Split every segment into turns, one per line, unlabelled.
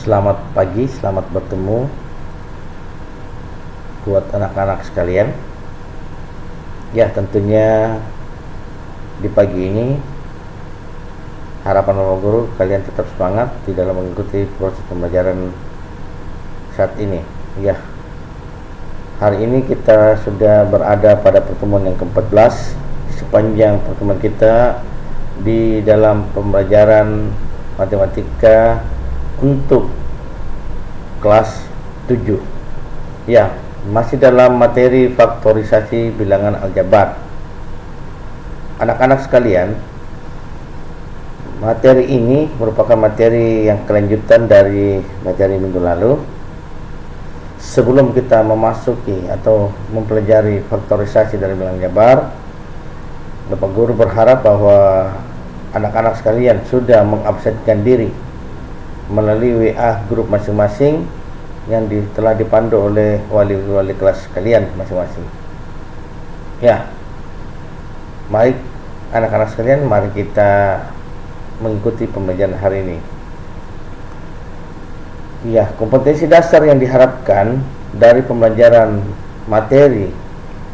Selamat pagi, selamat bertemu buat anak-anak sekalian. Ya, tentunya di pagi ini harapan Bapak Guru kalian tetap semangat di dalam mengikuti proses pembelajaran saat ini. Ya, hari ini kita sudah berada pada pertemuan yang ke-14 sepanjang pertemuan kita di dalam pembelajaran matematika untuk kelas 7. Ya, masih dalam materi faktorisasi bilangan aljabar. Anak-anak sekalian, materi ini merupakan materi yang kelanjutan dari materi minggu lalu. Sebelum kita memasuki atau mempelajari faktorisasi dari bilangan aljabar, Bapak Guru berharap bahwa anak-anak sekalian sudah mengabsenkan diri melalui WA grup masing-masing yang telah dipandu oleh wali-wali kelas kalian masing-masing. Ya, mari anak-anak sekalian, mari kita mengikuti pembelajaran hari ini. Ya, kompetensi dasar yang diharapkan dari pembelajaran materi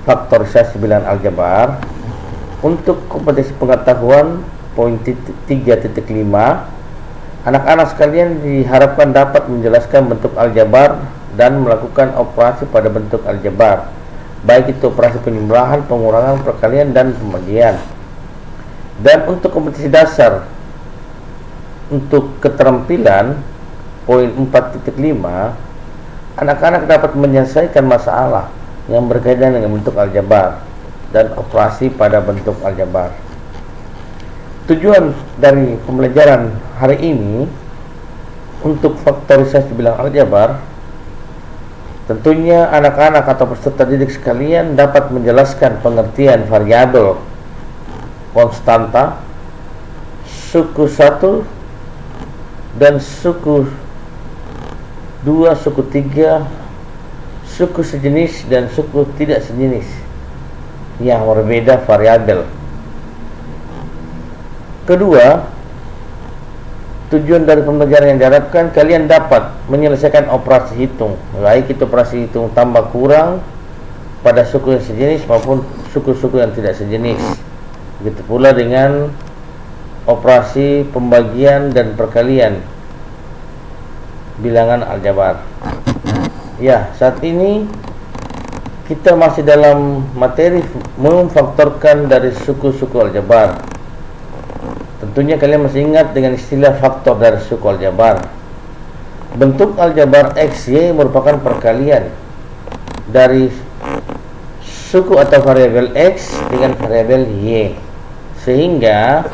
faktorisasi bilangan aljabar untuk kompetensi pengetahuan poin 3.5, anak-anak sekalian diharapkan dapat menjelaskan bentuk aljabar dan melakukan operasi pada bentuk aljabar, baik itu operasi penjumlahan, pengurangan, perkalian, dan pembagian. Dan untuk kompetensi dasar untuk keterampilan poin 4.5, anak-anak dapat menyelesaikan masalah yang berkaitan dengan bentuk aljabar dan operasi pada bentuk aljabar. Tujuan dari pembelajaran hari ini untuk faktorisasi bilangan aljabar, tentunya anak-anak atau peserta didik sekalian dapat menjelaskan pengertian variabel, konstanta, suku 1 dan suku 2, suku 3, suku sejenis dan suku tidak sejenis yang berbeda variabel. Kedua, tujuan dari pembelajaran yang diharapkan kalian dapat menyelesaikan operasi hitung, baik itu operasi hitung tambah kurang pada suku yang sejenis maupun suku-suku yang tidak sejenis. Begitu pula dengan operasi pembagian dan perkalian bilangan aljabar. Ya, saat ini kita masih dalam materi memfaktorkan dari suku-suku aljabar. Tentunya kalian masih ingat dengan istilah faktor dari suku aljabar. Bentuk aljabar XY merupakan perkalian dari suku atau variabel X dengan variabel Y, sehingga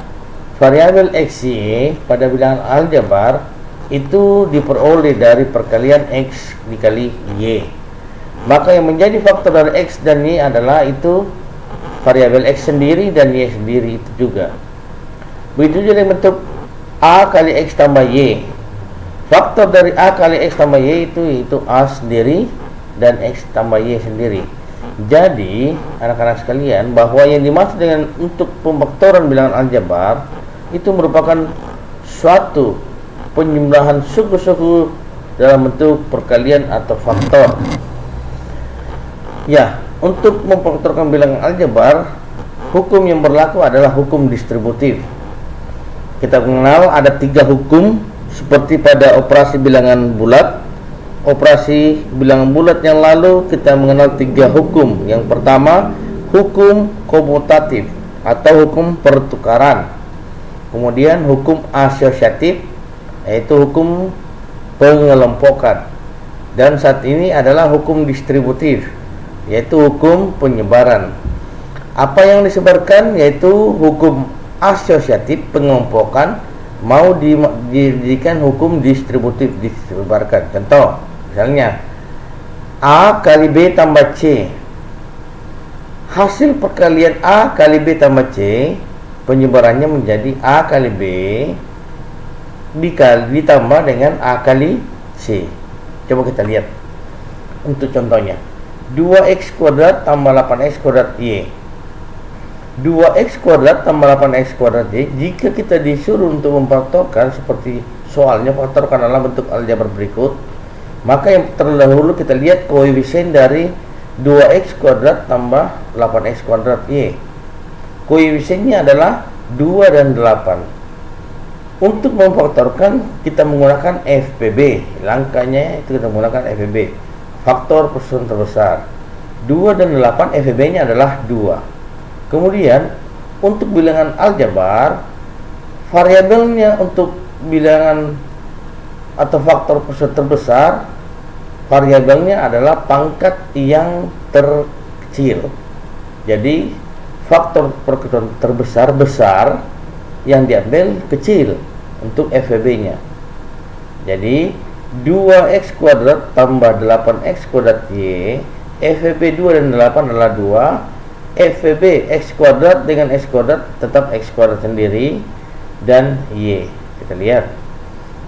variabel XY pada bilangan aljabar itu diperoleh dari perkalian X dikali Y. Maka yang menjadi faktor dari X dan Y adalah itu variabel X sendiri dan Y sendiri itu juga. Begitu juga dengan bentuk A kali X tambah Y. Faktor dari A kali X tambah Y itu A sendiri dan X tambah Y sendiri. Jadi anak-anak sekalian, bahwa yang dimaksud dengan untuk pemfaktoran bilangan aljabar itu merupakan suatu penjumlahan suku-suku dalam bentuk perkalian atau faktor. Ya, untuk memfaktorkan bilangan aljabar, hukum yang berlaku adalah hukum distributif. Kita mengenal ada 3 hukum seperti pada operasi bilangan bulat. Operasi bilangan bulat yang lalu kita mengenal 3 hukum. Yang pertama, hukum komutatif atau hukum pertukaran. Kemudian hukum asosiatif, yaitu hukum pengelompokan. Dan saat ini adalah hukum distributif, yaitu hukum penyebaran. Apa yang disebarkan yaitu hukum asosiatif, pengelompokan, mau dijadikan hukum distributif, disebarkan. Contoh, misalnya A kali B tambah C. Hasil perkalian A kali B tambah C, penyebarannya menjadi A kali B ditambah dengan A kali C. Coba kita lihat untuk contohnya. 2x kuadrat tambah 8x kuadrat Y. 2x kuadrat tambah 8x kuadrat Y, jika kita disuruh untuk memfaktorkan seperti soalnya faktorkan dalam bentuk aljabar berikut, maka yang terdahulu kita lihat koefisien dari 2x kuadrat tambah 8x kuadrat Y. Koefisiennya adalah 2 dan 8. Untuk memfaktorkan kita menggunakan FPB. Langkahnya itu kita menggunakan FPB, faktor persusunan terbesar. 2 dan 8 FPB-nya adalah 2. Kemudian untuk bilangan aljabar, variabelnya untuk bilangan atau faktor persusunan terbesar, variabelnya adalah pangkat yang terkecil. Jadi faktor persusunan terbesar besar yang diambil kecil untuk FPB-nya. Jadi 2x kuadrat tambah 8x kuadrat Y, FPB 2 dan 8 adalah 2. FPB x kuadrat dengan x kuadrat tetap x kuadrat sendiri dan Y. Kita lihat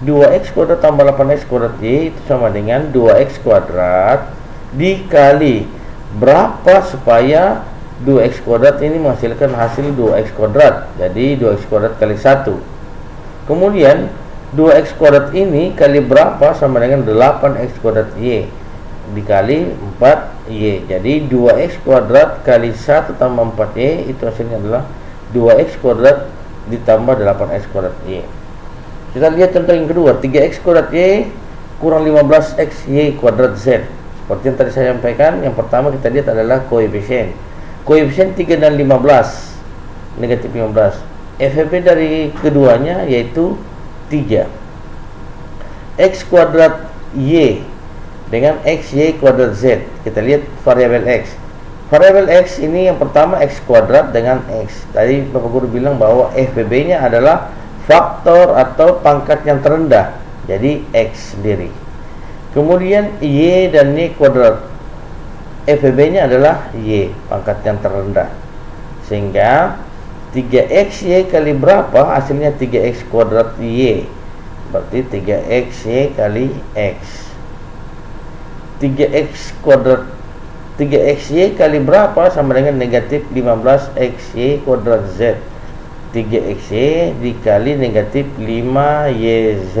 2x kuadrat tambah 8x kuadrat Y itu sama dengan 2x kuadrat dikali berapa supaya 2x kuadrat ini menghasilkan hasil 2x kuadrat. Jadi 2x kuadrat kali 1. Kemudian 2x kuadrat ini kali berapa sama dengan 8x kuadrat Y dikali 4Y. Jadi 2x kuadrat kali 1 tambah 4Y itu hasilnya adalah 2x kuadrat ditambah 8x kuadrat Y. Kita lihat contoh yang kedua, 3x kuadrat Y kurang 15x Y kuadrat Z. Seperti yang tadi saya sampaikan, yang pertama kita lihat adalah koefisien. Koefisien 3 dan 15, negatif 15. FPB dari keduanya yaitu 3. X kuadrat Y dengan XY kuadrat Z. Kita lihat variabel X. Variabel X ini yang pertama X kuadrat dengan X. Tadi Bapak Guru bilang bahwa FPB-nya adalah faktor atau pangkat yang terendah. Jadi X sendiri. Kemudian Y dan Y kuadrat. FPB-nya adalah Y, pangkat yang terendah. Sehingga 3xy kali berapa? Hasilnya 3x kuadrat Y. Berarti 3xy kali X. 3x kuadrat 3xy kali berapa? Sama dengan negatif 15xy kuadrat Z. 3xy dikali negatif 5yz.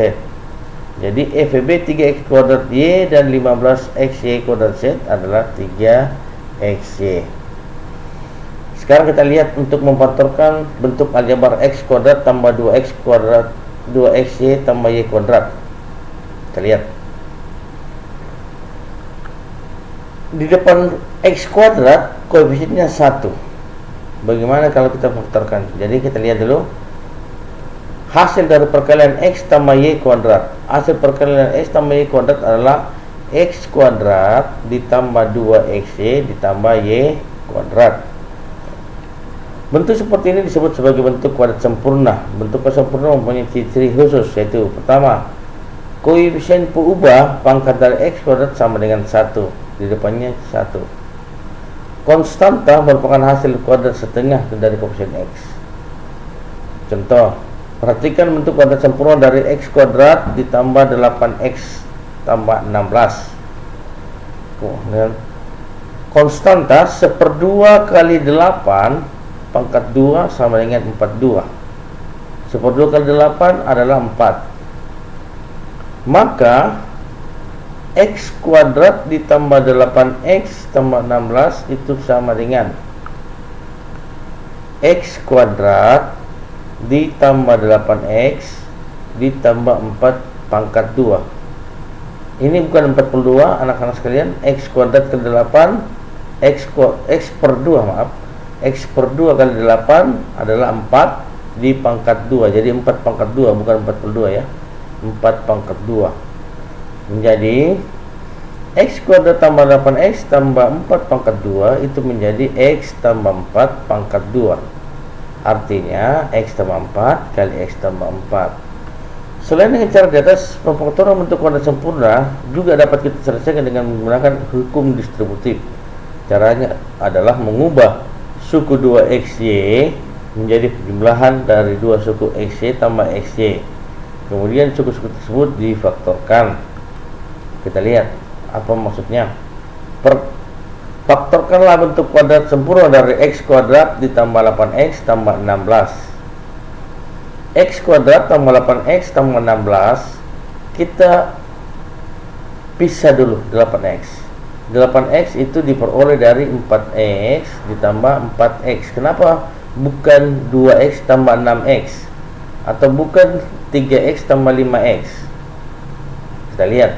Jadi FPB 3x kuadrat Y dan 15xy kuadrat Z adalah 3xy. Sekarang kita lihat untuk memfaktorkan bentuk aljabar x kuadrat tambah 2x kuadrat 2xy tambah y kuadrat. Kita lihat di depan x kuadrat koefisiennya 1. Bagaimana kalau kita faktorkan? Jadi kita lihat dulu hasil dari perkalian x tambah y kuadrat. Hasil perkalian x tambah y kuadrat adalah x kuadrat ditambah 2xy ditambah y kuadrat. Bentuk seperti ini disebut sebagai bentuk kuadrat sempurna. Bentuk kuadrat sempurna mempunyai ciri khusus, yaitu pertama, koefisien peubah pangkat dari x kuadrat sama dengan 1. Di depannya 1. Konstanta merupakan hasil kuadrat setengah dari koefisien x. Contoh, perhatikan bentuk kuadrat sempurna dari x kuadrat ditambah 8x tambah 16. Kemudian konstanta 1/2 kali 8 pangkat 2 sama dengan 42. 1/2 kali 8 adalah 4. Maka x kuadrat ditambah 8x tambah 16 itu sama dengan x kuadrat ditambah 8x ditambah 4 pangkat 2. Ini bukan 42 anak-anak sekalian. X kuadrat kali 8 x per 2 maaf, x per 2 kali 8 adalah 4 di pangkat 2. Jadi 4 pangkat 2 bukan 42 ya, 4 pangkat 2 menjadi x kuadrat tambah 8x tambah 4 pangkat 2 itu menjadi x tambah 4 pangkat 2. Artinya x tambah 4 kali x tambah 4. Selain dengan cara di atas, pemfaktoran bentuk kuadrat sempurna juga dapat kita selesaikan dengan menggunakan hukum distributif. Caranya adalah mengubah suku 2xy menjadi penjumlahan dari 2 suku xy tambah xy. Kemudian suku-suku tersebut difaktorkan. Kita lihat apa maksudnya. Faktorkanlah bentuk kuadrat sempurna dari x kuadrat ditambah 8x tambah 16. X kuadrat tambah 8X tambah 16, kita pisah dulu 8X. 8X itu diperoleh dari 4X ditambah 4X. Kenapa bukan 2X tambah 6X? Atau bukan 3X tambah 5X? Kita lihat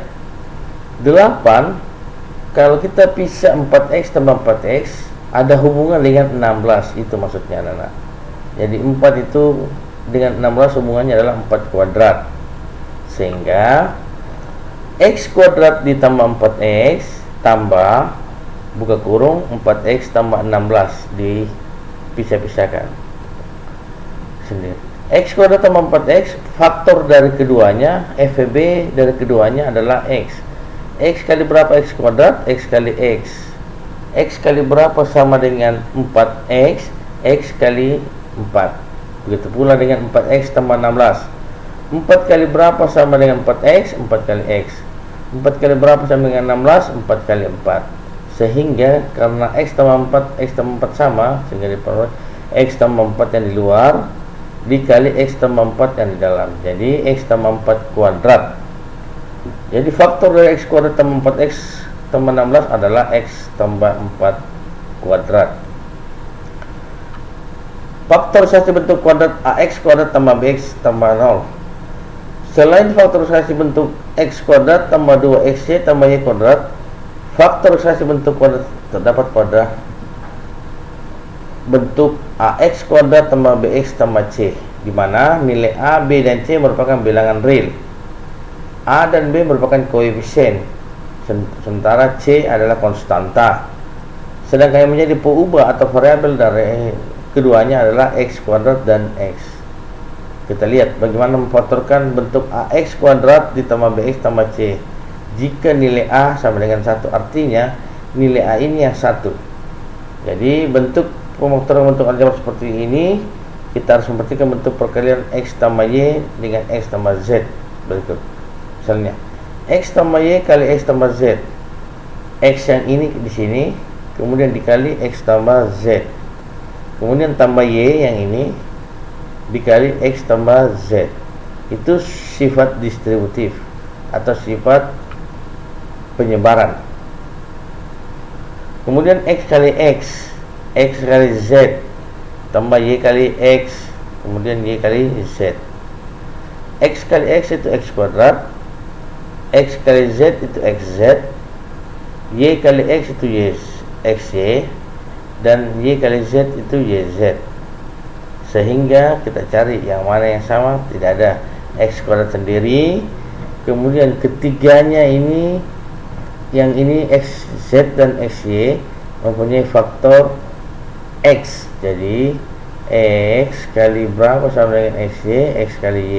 8, kalau kita pisah 4X tambah 4X, ada hubungan dengan 16. Itu maksudnya anak-anak. Jadi 4 itu dengan 16 hubungannya adalah 4 kuadrat. Sehingga X kuadrat ditambah 4X tambah buka kurung 4X tambah 16 dipisah-pisahkan sendiri. X kuadrat tambah 4X, faktor dari keduanya, FB dari keduanya adalah X. X kali berapa X kuadrat? X kali X. X kali berapa sama dengan 4X? X kali 4. Begitu pula dengan 4X tambah 16. 4 kali berapa sama dengan 4X? 4 kali X. 4 kali berapa sama dengan 16? 4 kali 4. Sehingga karena X tambah 4, X tambah 4 sama, sehingga diperoleh X tambah 4 yang di luar dikali X tambah 4 yang di dalam. Jadi X tambah 4 kuadrat. Jadi faktor dari X kuadrat tambah 4X tambah 16 adalah X tambah 4 kuadrat. Faktorisasi bentuk kuadrat AX kuadrat tambah BX tambah 0. Selain faktorisasi bentuk X kuadrat tambah 2XY tambah Y kuadrat, faktorisasi bentuk kuadrat terdapat pada bentuk AX kuadrat tambah BX tambah C, di mana nilai A, B, dan C merupakan bilangan real. A dan B merupakan koefisien, sementara C adalah konstanta. Sedangkan yang menjadi peubah atau variabel dari keduanya adalah X kuadrat dan X. Kita lihat bagaimana memfaktorkan bentuk AX kuadrat ditambah BX tambah C. Jika nilai A sama dengan 1, artinya nilai A ini yang 1. Jadi bentuk pemfaktoran bentuk aljabar seperti ini, kita harus memperhatikan bentuk perkalian X tambah Y dengan X tambah Z berikut. Misalnya X tambah Y kali X tambah Z. X yang ini di sini, kemudian dikali X tambah Z. Kemudian tambah Y yang ini dikali X tambah Z. Itu sifat distributif atau sifat penyebaran. Kemudian X kali X, X kali Z tambah Y kali X, kemudian Y kali Z. X kali X itu X kuadrat, X kali Z itu XZ, Y kali X itu XY, dan Y kali Z itu YZ. Sehingga kita cari yang mana yang sama. Tidak ada. X kuadrat sendiri, kemudian ketiganya ini, yang ini XZ dan XY mempunyai faktor X. Jadi X kali berapa sama dengan XY? X kali Y.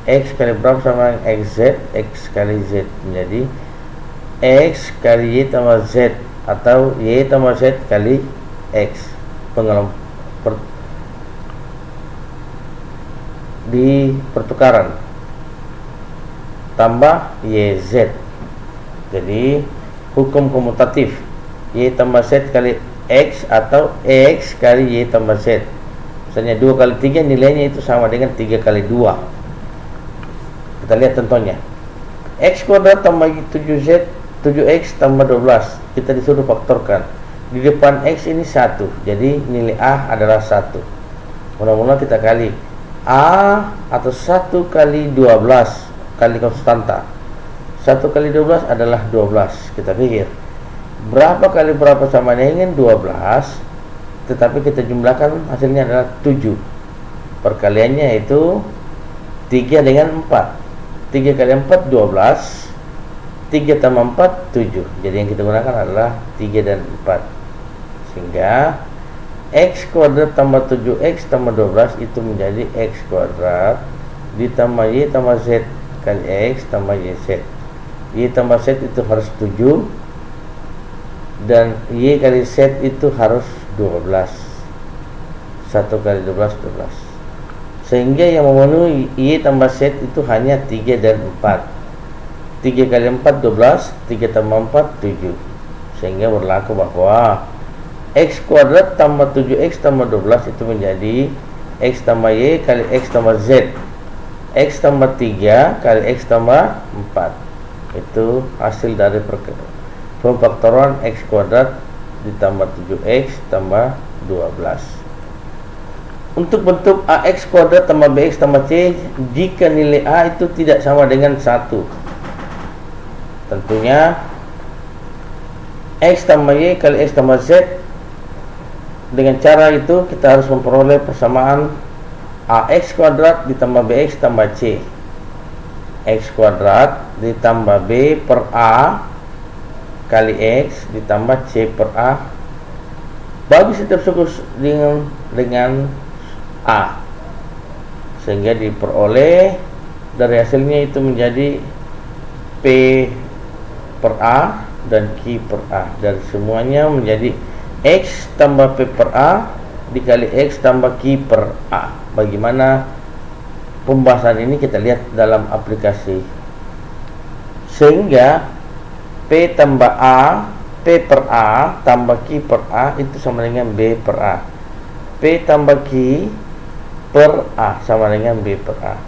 X kali berapa sama dengan XZ? X kali Z. Menjadi X kali Y tambah Z, atau Y tambah Z kali X. Di pertukaran tambah YZ. Jadi hukum komutatif, Y tambah Z kali X atau X kali Y tambah Z. Misalnya 2 kali 3 nilainya itu sama dengan 3 kali 2. Kita lihat contohnya. X kuadrat tambah 7Z, 7X tambah 12. Kita disuruh faktorkan. Di depan X ini 1, jadi nilai A adalah 1. Mula-mula kita kali A atau 1 kali 12 kali konstanta. 1 kali 12 adalah 12. Kita pikir berapa kali berapa sama dengan 12, tetapi kita jumlahkan hasilnya adalah 7. Perkaliannya itu 3 dengan 4. 3 kali 4 12, 3 tambah 4 7. Jadi yang kita gunakan adalah 3 dan 4. Sehingga X kuadrat tambah 7X tambah 12 itu menjadi X kuadrat ditambah Y tambah Z kali X tambah YZ. Y tambah Z itu harus 7, dan Y kali Z itu harus 12. 1 kali 12 12. Sehingga yang memenuhi Y tambah Z itu hanya 3 dan 4. 3 kali 4 12, 3 tambah 4 7. Sehingga berlaku bahwa X kuadrat tambah 7X tambah 12 itu menjadi X tambah Y kali X tambah Z. X tambah 3 kali X tambah 4. Itu hasil dari pemfaktoran X kuadrat ditambah 7X tambah 12. Untuk bentuk AX kuadrat tambah BX tambah C, jika nilai A itu tidak sama dengan 1, tentunya X tambah Y kali X tambah Z. Dengan cara itu kita harus memperoleh persamaan AX kuadrat ditambah BX tambah C. X kuadrat ditambah B per A kali X ditambah C per A bagi setiap suku dengan A, sehingga diperoleh dari hasilnya itu menjadi P per A dan Q per A. Dari semuanya menjadi X tambah P per A dikali X tambah Q per A. Bagaimana pembahasan ini kita lihat dalam aplikasi. Sehingga P tambah A, P per A tambah Q per A itu sama dengan B per A. P tambah Q per A sama dengan B per A.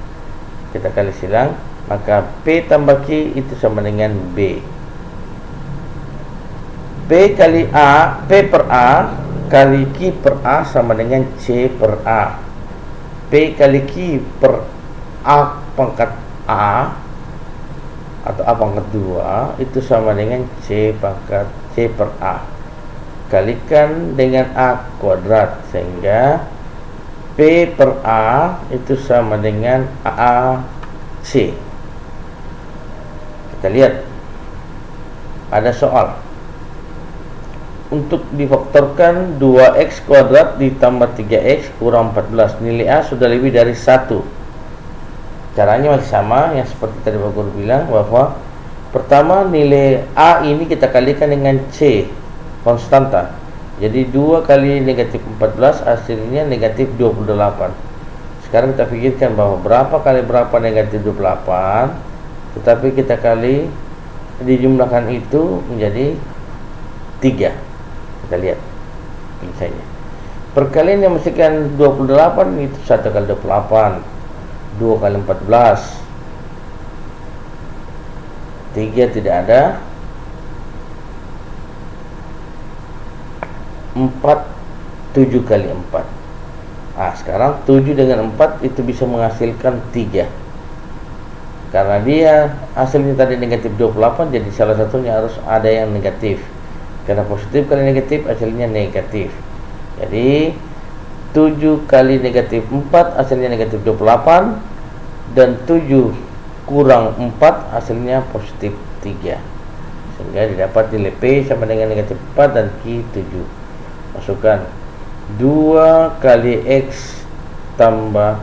Kita kali silang, maka P tambah Q itu sama dengan B. P kali A, P per A kali Q per A sama dengan C per A. P kali Q per A pangkat A atau A pangkat 2 itu sama dengan C pangkat C per A. Kalikan dengan A kuadrat, sehingga P per A itu sama dengan AC. Kita lihat, ada soal. Untuk difaktorkan 2x kuadrat ditambah 3x kurang 14, nilai A sudah lebih dari 1. Caranya masih sama yang seperti tadi Pak Guru bilang, bahwa pertama nilai A ini kita kalikan dengan C konstanta. Jadi 2 kali negatif 14 hasilnya negatif 28. Sekarang kita pikirkan bahwa berapa kali berapa negatif 28, tetapi kita kali dijumlahkan itu menjadi 3. Kita lihat misalnya perkalian yang menghasilkan 28 itu 1 kali 28, 2 kali 14, 3 tidak ada, 4, 7 kali 4. Nah, sekarang 7 dengan 4 itu bisa menghasilkan 3. Karena dia hasilnya tadi negatif 28, jadi salah satunya harus ada yang negatif. Karena positif kali negatif hasilnya negatif. Jadi 7 kali negatif 4 hasilnya negatif 28, dan 7 kurang 4 hasilnya positif 3. Sehingga didapat nilai P sama dengan negatif 4 dan Q 7. Masukkan 2 kali X tambah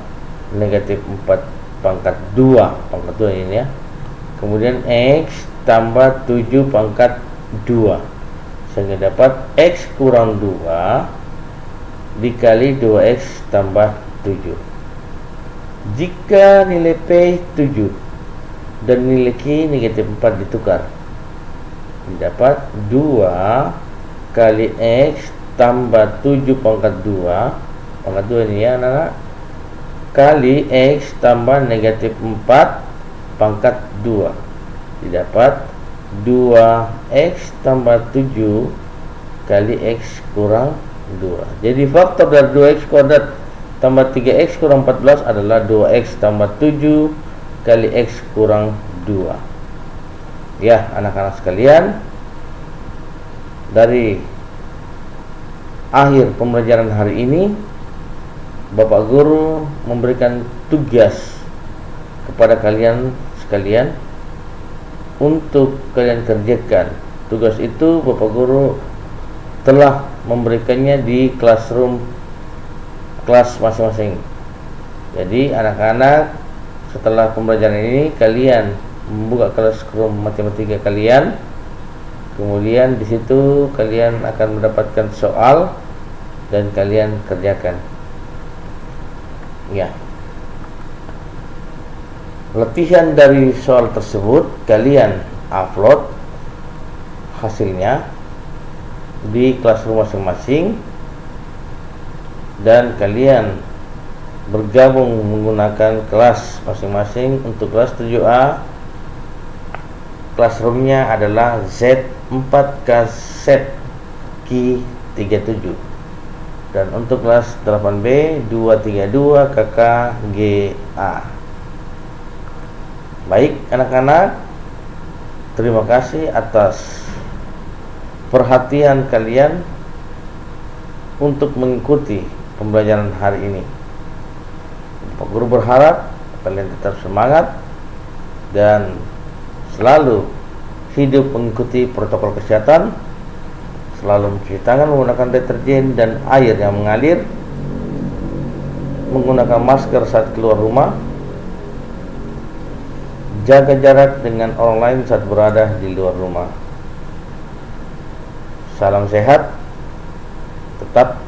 negatif 4 pangkat 2, pangkat 2 ini ya. Kemudian X tambah 7 pangkat 2, sehingga dapat X kurang 2 dikali 2X tambah 7. Jika nilai P 7 dan nilai Q negatif 4 ditukar, didapat 2 kali X tambah 7 pangkat 2, pangkat 2 ini ya anak-anak, kali X tambah negatif 4 pangkat 2, didapat 2x tambah 7 kali x kurang 2. Jadi faktor dari 2x kuadrat tambah 3x kurang 14 adalah 2x tambah 7 kali x kurang 2. Ya anak-anak sekalian, dari akhir pembelajaran hari ini Bapak Guru memberikan tugas kepada kalian sekalian untuk kalian kerjakan. Tugas itu Bapak Guru telah memberikannya di classroom kelas masing-masing. Jadi anak-anak setelah pembelajaran ini kalian membuka classroom matematika kalian, kemudian di situ kalian akan mendapatkan soal dan kalian kerjakan. Ya. Latihan dari soal tersebut kalian upload hasilnya di classroom masing-masing, dan kalian bergabung menggunakan kelas masing-masing. Untuk kelas 7A, classroomnya adalah Z4K Set Ki 37, dan untuk kelas 8B 232 KKGA. Baik anak-anak, terima kasih atas perhatian kalian untuk mengikuti pembelajaran hari ini. Pak Guru berharap kalian tetap semangat dan selalu hidup mengikuti protokol kesehatan, selalu mencuci tangan menggunakan deterjen dan air yang mengalir, menggunakan masker saat keluar rumah, jaga jarak dengan orang lain saat berada di luar rumah. Salam sehat, tetap